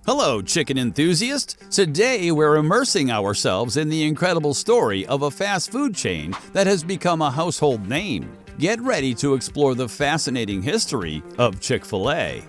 Hello, chicken enthusiast! Today we're immersing ourselves in the incredible story of a fast food chain that has become a household name. Get ready to explore the fascinating history of Chick-fil-A.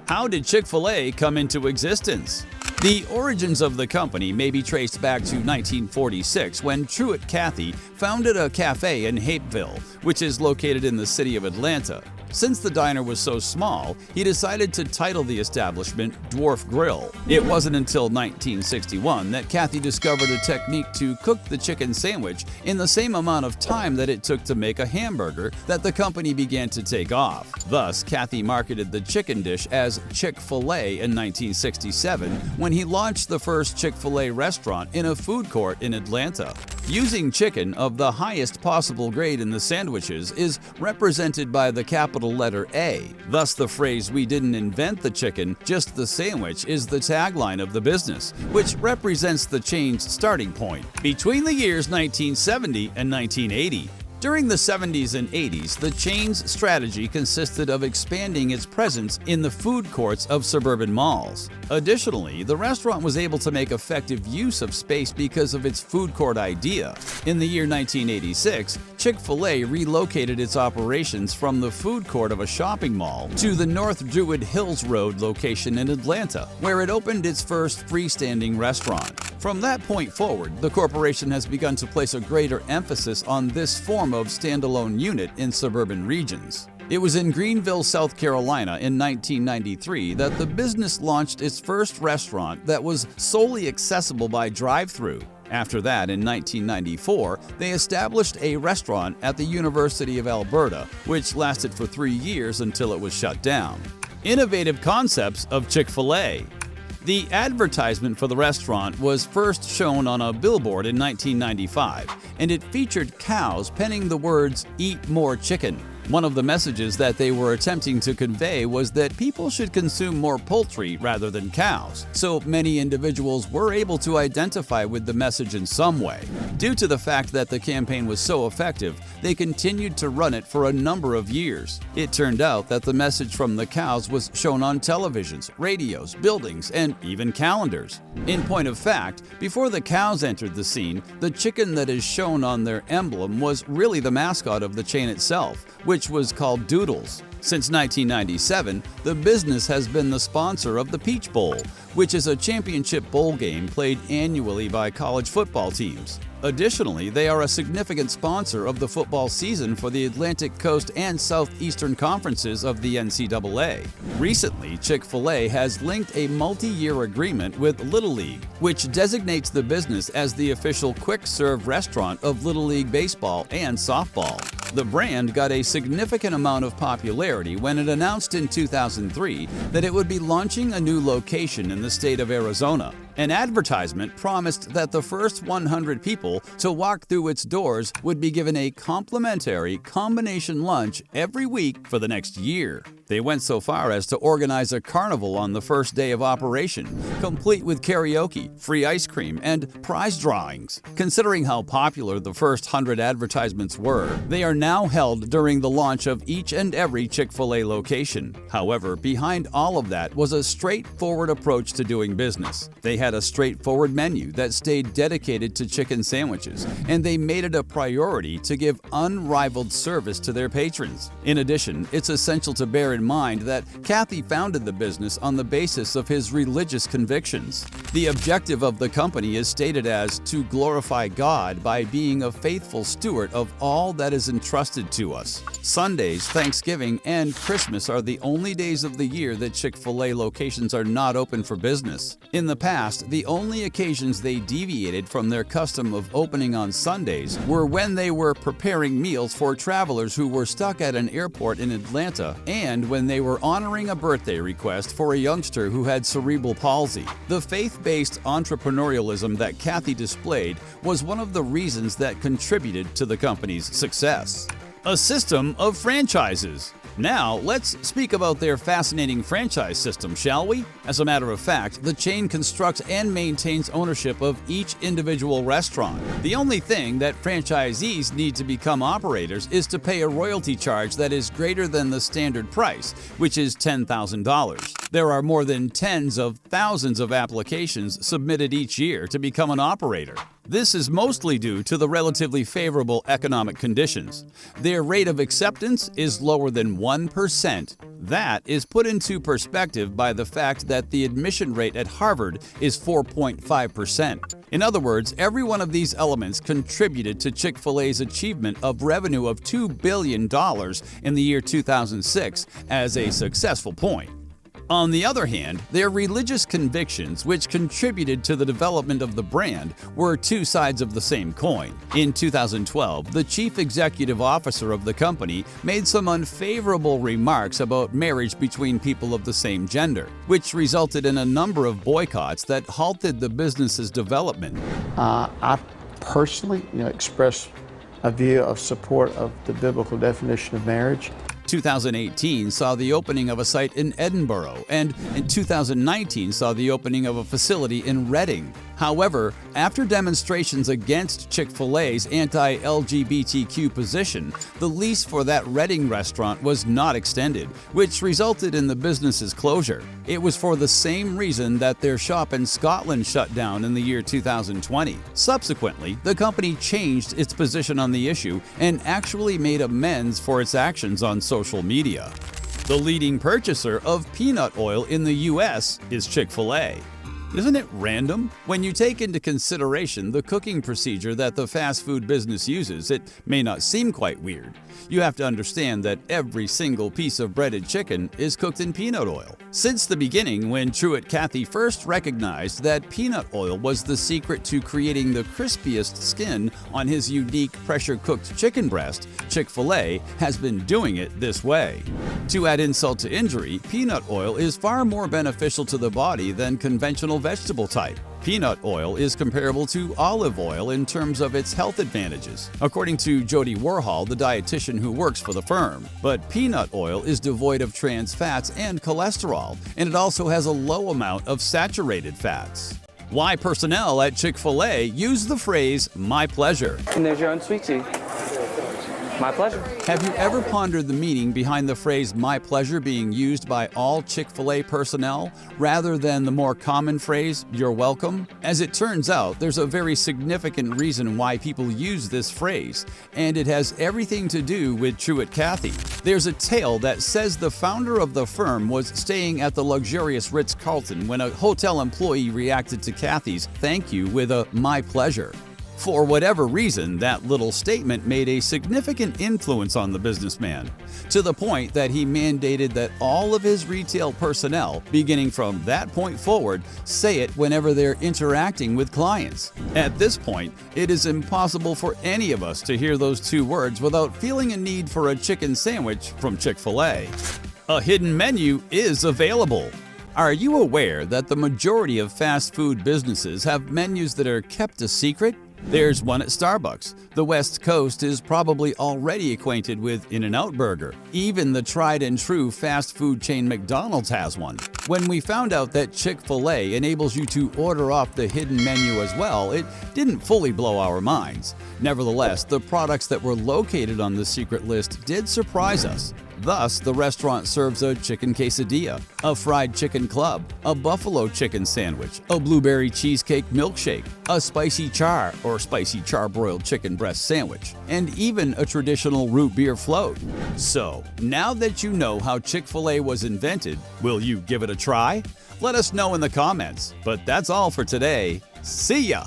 How did Chick-fil-A come into existence? The origins of the company may be traced back to 1946 when Truitt Cathy founded a cafe in Hapeville, which is located in the city of Atlanta. Since the diner was so small, he decided to title the establishment Dwarf Grill. It wasn't until 1961 that Cathy discovered a technique to cook the chicken sandwich in the same amount of time that it took to make a hamburger that the company began to take off. Thus, Cathy marketed the chicken dish as Chick-fil-A in 1967 when he launched the first Chick-fil-A restaurant in a food court in Atlanta. Using chicken of the highest possible grade in the sandwiches is represented by the capital letter A. Thus, the phrase "we didn't invent the chicken, just the sandwich" is the tagline of the business, which represents the chain's starting point. Between the years 1970 and 1980, during the 70s and 80s, the chain's strategy consisted of expanding its presence in the food courts of suburban malls. Additionally, the restaurant was able to make effective use of space because of its food court idea. In the year 1986, Chick-fil-A relocated its operations from the food court of a shopping mall to the North Druid Hills Road location in Atlanta, where it opened its first freestanding restaurant. From that point forward, the corporation has begun to place a greater emphasis on this form of standalone unit in suburban regions. It was in Greenville, South Carolina in 1993 that the business launched its first restaurant that was solely accessible by drive-thru. After that, in 1994, they established a restaurant at the University of Alberta, which lasted for 3 years until it was shut down. Innovative concepts of Chick-fil-A. The advertisement for the restaurant was first shown on a billboard in 1995, and it featured cows penning the words "Eat More Chicken." One of the messages that they were attempting to convey was that people should consume more poultry rather than cows, so many individuals were able to identify with the message in some way. Due to the fact that the campaign was so effective, they continued to run it for a number of years. It turned out that the message from the cows was shown on televisions, radios, buildings, and even calendars. In point of fact, before the cows entered the scene, the chicken that is shown on their emblem was really the mascot of the chain itself, which was called Doodles. Since 1997, the business has been the sponsor of the Peach Bowl, which is a championship bowl game played annually by college football teams. Additionally, they are a significant sponsor of the football season for the Atlantic Coast and Southeastern Conferences of the NCAA. Recently, Chick-fil-A has linked a multi-year agreement with Little League, which designates the business as the official quick-serve restaurant of Little League baseball and softball. The brand got a significant amount of popularity when it announced in 2003 that it would be launching a new location in the state of Arizona. An advertisement promised that the first 100 people to walk through its doors would be given a complimentary combination lunch every week for the next year. They went so far as to organize a carnival on the first day of operation, complete with karaoke, free ice cream, and prize drawings. Considering how popular the first 100 advertisements were, they are now held during the launch of each and every Chick-fil-A location. However, behind all of that was a straightforward approach to doing business. They had a straightforward menu that stayed dedicated to chicken sandwiches, and they made it a priority to give unrivaled service to their patrons. In addition, it's essential to bear in mind that Cathy founded the business on the basis of his religious convictions. The objective of the company is stated as to glorify God by being a faithful steward of all that is entrusted to us. Sundays, Thanksgiving, and Christmas are the only days of the year that Chick-fil-A locations are not open for business. In the past, the only occasions they deviated from their custom of opening on Sundays were when they were preparing meals for travelers who were stuck at an airport in Atlanta and when they were honoring a birthday request for a youngster who had cerebral palsy. The faith-based entrepreneurialism that Cathy displayed was one of the reasons that contributed to the company's success. A system of franchises. Now, let's speak about their fascinating franchise system, shall we? As a matter of fact, the chain constructs and maintains ownership of each individual restaurant. The only thing that franchisees need to become operators is to pay a royalty charge that is greater than the standard price, which is $10,000. There are more than tens of thousands of applications submitted each year to become an operator. This is mostly due to the relatively favorable economic conditions. Their rate of acceptance is lower than 1%. That is put into perspective by the fact that the admission rate at Harvard is 4.5%. In other words, every one of these elements contributed to Chick-fil-A's achievement of revenue of $2 billion in the year 2006 as a successful point. On the other hand, their religious convictions, which contributed to the development of the brand, were two sides of the same coin. In 2012, the chief executive officer of the company made some unfavorable remarks about marriage between people of the same gender, which resulted in a number of boycotts that halted the business's development. I personally, express a view of support of the biblical definition of marriage. 2018 saw the opening of a site in Edinburgh, and in 2019 saw the opening of a facility in Reading. However, after demonstrations against Chick-fil-A's anti-LGBTQ position, the lease for that Reading restaurant was not extended, which resulted in the business's closure. It was for the same reason that their shop in Scotland shut down in the year 2020. Subsequently, the company changed its position on the issue and actually made amends for its actions on social media. The leading purchaser of peanut oil in the US is Chick-fil-A. Isn't it random? When you take into consideration the cooking procedure that the fast food business uses, it may not seem quite weird. You have to understand that every single piece of breaded chicken is cooked in peanut oil. Since the beginning, when Truitt Cathy first recognized that peanut oil was the secret to creating the crispiest skin on his unique pressure-cooked chicken breast, Chick-fil-A has been doing it this way. To add insult to injury, peanut oil is far more beneficial to the body than conventional vegetable type. Peanut oil is comparable to olive oil in terms of its health advantages, according to Jody Warhol, the dietitian who works for the firm. But peanut oil is devoid of trans fats and cholesterol, and it also has a low amount of saturated fats. Why personnel at Chick-fil-A use the phrase, "my pleasure." And there's your own sweet tea. My pleasure. Have you ever pondered the meaning behind the phrase "my pleasure" being used by all Chick-fil-A personnel rather than the more common phrase "you're welcome"? As it turns out, there's a very significant reason why people use this phrase, and it has everything to do with Truitt Cathy. There's a tale that says the founder of the firm was staying at the luxurious Ritz-Carlton when a hotel employee reacted to Cathy's "thank you" with a "my pleasure." For whatever reason, that little statement made a significant influence on the businessman, to the point that he mandated that all of his retail personnel, beginning from that point forward, say it whenever they're interacting with clients. At this point, it is impossible for any of us to hear those two words without feeling a need for a chicken sandwich from Chick-fil-A. A hidden menu is available. Are you aware that the majority of fast food businesses have menus that are kept a secret? There's one at Starbucks. The West Coast is probably already acquainted with In-N-Out Burger. Even the tried and true fast food chain McDonald's has one. When we found out that Chick-fil-A enables you to order off the hidden menu as well, it didn't fully blow our minds. Nevertheless, the products that were located on the secret list did surprise us. Thus, the restaurant serves a chicken quesadilla, a fried chicken club, a buffalo chicken sandwich, a blueberry cheesecake milkshake, a spicy char or spicy charbroiled chicken breast sandwich, and even a traditional root beer float. So, now that you know how Chick-fil-A was invented, will you give it a try? Let us know in the comments. But that's all for today. See ya!